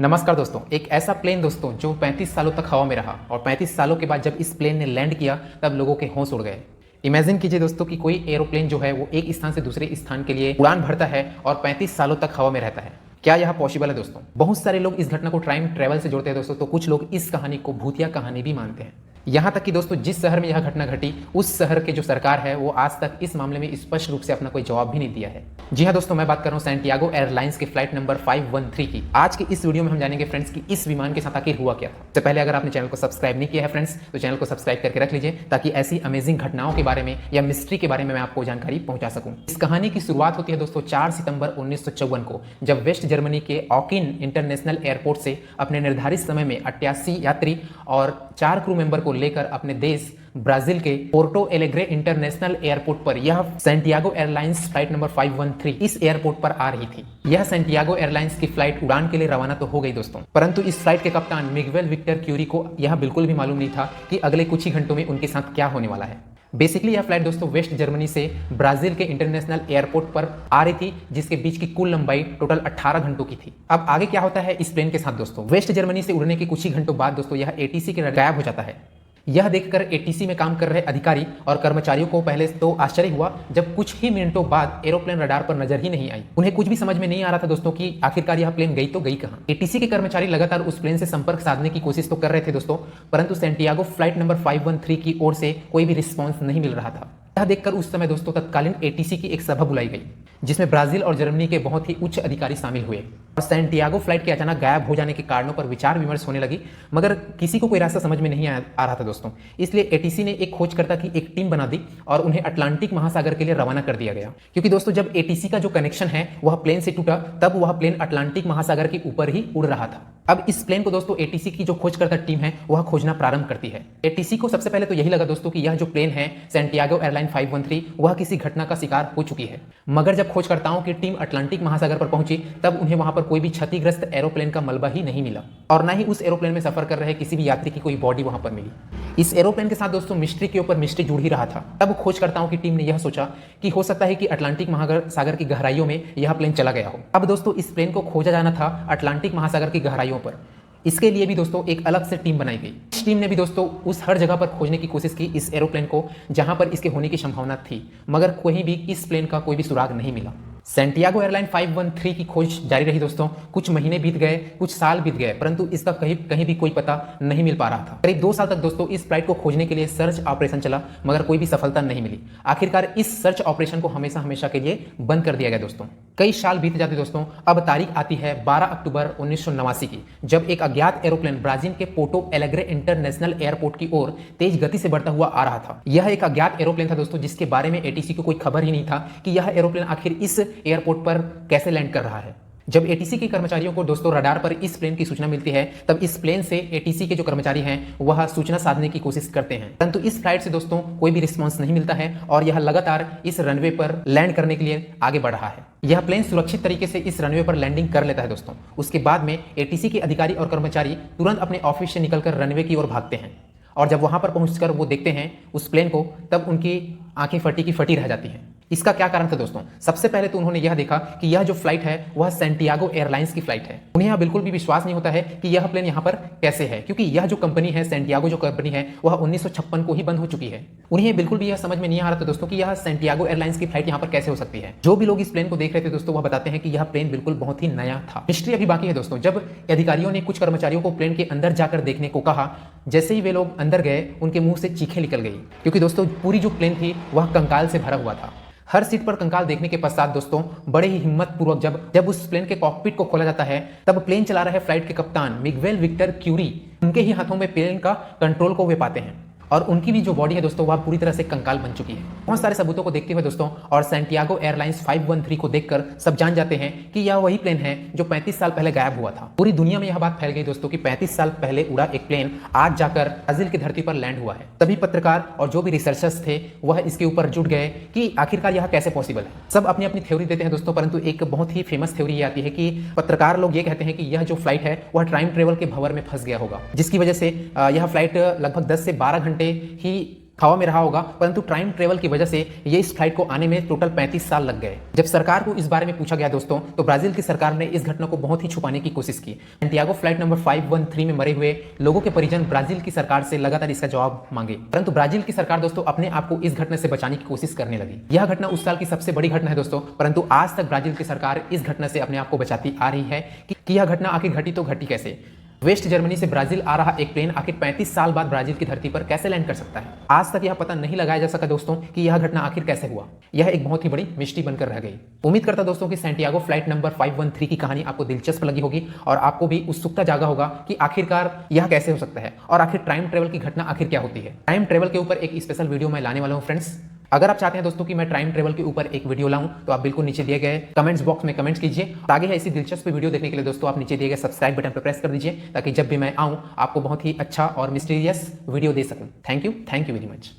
नमस्कार दोस्तों। एक ऐसा प्लेन दोस्तों जो 35 सालों तक हवा में रहा और 35 सालों के बाद जब इस प्लेन ने लैंड किया तब लोगों के होश उड़ गए। इमेजिन कीजिए दोस्तों कि कोई एरोप्लेन जो है वो एक स्थान से दूसरे स्थान के लिए उड़ान भरता है और 35 सालों तक हवा में रहता है। क्या यह पॉसिबल है दोस्तों? बहुत सारे लोग इस घटना को टाइम ट्रेवल से जोड़ते हैं दोस्तों, तो कुछ लोग इस कहानी को भूतिया कहानी भी मानते हैं। यहाँ तक कि दोस्तों जिस शहर में यह घटना घटी उस शहर के जो सरकार है वो आज तक इस मामले में स्पष्ट रूप से अपना कोई जवाब भी नहीं दिया है। जी हाँ दोस्तों, मैं बात कर रहा हूँ सैंटियागो एयरलाइंस के फ्लाइट नंबर 513 की। आज के इस वीडियो में हम जानेंगे फ्रेंड्स कि इस विमान के साथ आखिर हुआ क्या था। इससे पहले अगर आपने चैनल को सब्सक्राइब नहीं किया है फ्रेंड्स तो चैनल को सब्सक्राइब करके रख लीजिए ताकि ऐसी अमेजिंग घटनाओं के बारे में या मिस्ट्री के बारे में मैं आपको जानकारी पहुंचा सकूं। इस कहानी की शुरुआत होती है दोस्तों 4 सितंबर 1954 को, जब वेस्ट जर्मनी के ऑकिन इंटरनेशनल एयरपोर्ट से अपने निर्धारित समय में 88 यात्री और 4 क्रू मेंबर को लेकर अपने देश ब्राजील के पोर्टो एलेग्रे इंटरनेशनल एयरपोर्ट पर यह सैंटियागो एयरलाइंस फ्लाइट नंबर 513 इस एयरपोर्ट पर आ रही थी। यह सैंटियागो एयरलाइंस की फ्लाइट उड़ान के लिए रवाना तो हो गई दोस्तों, परंतु इस फ्लाइट के कप्तान मिगुएल विक्टर क्यूरी को यह बिल्कुल भी मालूम नहीं था कि अगले कुछ ही घंटों में उनके साथ क्या होने वाला है। बेसिकली यह फ्लाइट दोस्तों वेस्ट जर्मनी से ब्राजील के इंटरनेशनल एयरपोर्ट पर आ रही थी, जिसके बीच की कुल लंबाई टोटल 18 घंटों की थी। अब आगे क्या होता है इस प्लेन के साथ दोस्तों? वेस्ट जर्मनी से उड़ने के कुछ ही घंटों बाद दोस्तों यह एटीसी के गायब हो जाता है। यह देखकर एटीसी में काम कर रहे अधिकारी और कर्मचारियों को पहले तो आश्चर्य हुआ, जब कुछ ही मिनटों बाद एरोप्लेन रडार पर नजर ही नहीं आई। उन्हें कुछ भी समझ में नहीं आ रहा था दोस्तों कि आखिरकार यह प्लेन गई तो गई कहां। एटीसी के कर्मचारी लगातार उस प्लेन से संपर्क साधने की कोशिश तो कर रहे थे दोस्तों, परंतु सैंटियागो फ्लाइट नंबर 513 की ओर से कोई भी रिस्पॉन्स नहीं मिल रहा था। यह देखकर उस समय दोस्तों तत्कालीन एटीसी की एक सभा बुलाई गई, जिसमें ब्राजील और जर्मनी के बहुत ही उच्च अधिकारी शामिल हुए और सैंटियागो फ्लाइट के अचानक गायब हो जाने के कारणों पर विचार विमर्श होने लगी, मगर किसी को कोई रास्ता समझ में नहीं आ रहा था दोस्तों। इसलिए एटीसी ने एक खोजकर्ता की एक टीम बना दी और उन्हें अटलांटिक महासागर के लिए रवाना कर दिया गया, क्योंकि दोस्तों जब एटीसी का जो कनेक्शन है वह प्लेन से टूटा तब वह प्लेन अटलांटिक महासागर के ऊपर ही उड़ रहा था। अब इस प्लेन को दोस्तों एटीसी की जो खोजकर्ता टीम है वह खोजना प्रारंभ करती है। एटीसी को सबसे पहले तो यही लगा दोस्तों कि यह जो प्लेन है सैंटियागो एयरलाइन 513 वह किसी घटना का शिकार हो चुकी है, मगर जब खोजकर्ताओं की टीम अटलांटिक महासागर पर पहुंची तब उन्हें वहां पर कोई भी क्षतिग्रस्त एरोप्लेन का मलबा ही नहीं मिला और न ही उस एरोप्लेन में सफर कर रहे किसी भी यात्री की कोई बॉडी वहां पर मिली। इस एरोप्लेन के साथ दोस्तों मिस्ट्री के ऊपर मिस्ट्री जुड़ ही रहा था। तब खोजकर्ताओं की टीम ने यह सोचा कि हो सकता है कि अटलांटिक महासागर की गहराइयों में यह प्लेन चला गया हो। अब दोस्तों इस प्लेन को खोजा जाना था अटलांटिक महासागर की गहराइयों पर। इसके लिए भी दोस्तों एक अलग से टीम बनाई गई। इस टीम ने भी दोस्तों उस हर जगह पर खोजने की कोशिश की इस एरोप्लेन को जहां पर इसके होने की संभावना थी, मगर कहीं भी इस प्लेन का कोई भी सुराग नहीं मिला। सैंटियागो एयरलाइन 513 की खोज जारी रही दोस्तों। कुछ महीने बीत गए, कुछ साल बीत गए, परंतु इसका कहीं भी कोई पता नहीं मिल पा रहा था। करीब 2 साल तक दोस्तों इस फ्लाइट को खोजने के लिए सर्च ऑपरेशन चला, मगर कोई भी सफलता नहीं मिली। आखिरकार इस सर्च ऑपरेशन को हमेशा के लिए बंद कर दिया गया दोस्तों। कई साल बीत जाते दोस्तों। अब तारीख आती है 12 अक्टूबर 1989 की, जब एक अज्ञात एरोप्लेन ब्राजील के पोर्टो एलेग्रे इंटरनेशनल एयरपोर्ट की ओर तेज गति से बढ़ता हुआ आ रहा था। यह एक अज्ञात एरोप्लेन था दोस्तों, जिसके बारे में एटीसी को कोई खबर ही नहीं था कि यह एरोप्लेन आखिर इस एयरपोर्ट पर कैसे लैंड कर रहा है। जब एटीसी के कर्मचारियों को दोस्तों रडार पर इस प्लेन की सूचना मिलती है तब इस प्लेन से एटीसी के जो कर्मचारी हैं वह सूचना साधने की कोशिश करते हैं, परंतु इस फ्लाइट से दोस्तों कोई भी रिस्पांस नहीं मिलता है और यह लगातार इस रनवे पर लैंड करने के लिए आगे बढ़ रहा है। यह प्लेन सुरक्षित तरीके से इस रनवे पर लैंडिंग कर लेता है दोस्तों। उसके बाद में एटीसी के अधिकारी और कर्मचारी तुरंत अपने ऑफिस से निकलकर रनवे की ओर भागते हैं और जब वहां पर पहुंचकर वो देखते हैं उस प्लेन को तब उनकी आंखें फटी की फटी रह जाती हैं। इसका क्या कारण था दोस्तों? सबसे पहले तो उन्होंने यह देखा कि यह जो फ्लाइट है वह सैंटियागो एयरलाइंस की फ्लाइट है। उन्हें यह बिल्कुल भी विश्वास नहीं होता है कि यह प्लेन यहां पर कैसे है, क्योंकि यह जो कंपनी है सैंटियागो जो कंपनी है वह 1956 को ही बंद हो चुकी है। उन्हें बिल्कुल भी यह समझ में नहीं आ रहा था दोस्तों कि यह सैंटियागो एयरलाइंस की फ्लाइट यहां पर कैसे हो सकती है। जो भी लोग इस प्लेन को देख रहे थे दोस्तों वह बताते हैं कि यह प्लेन बिल्कुल बहुत ही नया था। मिस्ट्री अभी बाकी है दोस्तों। जब अधिकारियों ने कुछ कर्मचारियों को प्लेन के अंदर जाकर देखने को कहा, जैसे ही वे लोग अंदर गए उनके मुंह से चीखें निकल गई, क्योंकि दोस्तों पूरी जो प्लेन थी वह कंकाल से भरा हुआ था। हर सीट पर कंकाल देखने के पश्चात दोस्तों बड़े ही हिम्मत पूर्वक जब उस प्लेन के कॉकपिट को खोला जाता है तब प्लेन चला रहे फ्लाइट के कप्तान मिगुएल विक्टर क्यूरी, उनके ही हाथों में प्लेन का कंट्रोल को वे पाते हैं और उनकी भी जो बॉडी है दोस्तों वह पूरी तरह से कंकाल बन चुकी है। बहुत सारे सबूतों को देखते हुए दोस्तों और सैंटियागो एयरलाइंस 513 को देखकर सब जान जाते हैं कि यह वही प्लेन है जो 35 साल पहले गायब हुआ था। पूरी दुनिया में यह बात फैल गई दोस्तों कि 35 साल पहले उड़ा एक प्लेन आज जाकर ब्राजील की धरती पर लैंड हुआ है। सभी पत्रकार और जो भी रिसर्चर्स थे वह इसके ऊपर जुट गए कि आखिरकार यह कैसे पॉसिबल है। सब अपनी अपनी थ्योरी देते हैं दोस्तों, परंतु एक बहुत ही फेमस थ्योरी ये आती है कि पत्रकार लोग ये कहते हैं कि यह जो फ्लाइट है वह टाइम ट्रेवल के भंवर में फंस गया होगा, जिसकी वजह से यह फ्लाइट लगभग 10 से 12 घंटे ही हवा में रहा होगा, परंतु टाइम ट्रेवल की वजह से ये इस फ्लाइट को आने में टोटल 35 साल लग गए। जब सरकार को इस बारे में पूछा गया दोस्तों, तो ब्राजील की सरकार ने इस घटना को बहुत ही छुपाने की कोशिश की। सैंटियागो फ्लाइट नंबर 513 में मरे हुए लोगों के परिजन ब्राजील की सरकार से लगातार इसका जवाब मांगे, परंतु ब्राजील की सरकार दोस्तों अपने आप को इस घटना से बचाने की कोशिश करने लगी। यह घटना उस साल की सबसे बड़ी घटना है दोस्तों, परंतु आज तक ब्राजील की सरकार इस घटना से अपने आप को बचाती आ रही है कि यह घटना आखिर घटी तो घटी कैसे। वेस्ट जर्मनी से ब्राजील आ रहा एक प्लेन आखिर 35 साल बाद ब्राजील की धरती पर कैसे लैंड कर सकता है। आज तक यह पता नहीं लगाया जा सका दोस्तों कि यह घटना आखिर कैसे हुआ। यह एक बहुत ही बड़ी मिस्ट्री बनकर रह गई। उम्मीद करता दोस्तों कि सैंटियागो फ्लाइट नंबर 513 की कहानी आपको दिलचस्प लगी होगी और आपको भी उत्सुकता जागा होगा कि आखिरकार यह कैसे हो सकता है और आखिर टाइम ट्रेवल की घटना आखिर क्या होती है। टाइम ट्रेवल के ऊपर एक स्पेशल वीडियो मैं लाने वाला हूँ फ्रेंड्स। अगर आप चाहते हैं दोस्तों कि मैं टाइम ट्रेवल के ऊपर एक वीडियो लाऊं, तो आप बिल्कुल नीचे दिए गए कमेंट्स बॉक्स में कमेंट्स कीजिए। आगे है ऐसी दिलचस्प वीडियो देखने के लिए दोस्तों आप नीचे दिए गए सब्सक्राइब बटन पर प्रेस कर दीजिए, ताकि जब भी मैं आऊं आपको बहुत ही अच्छा और मिस्टीरियस वीडियो दे सकूं। Thank you very much.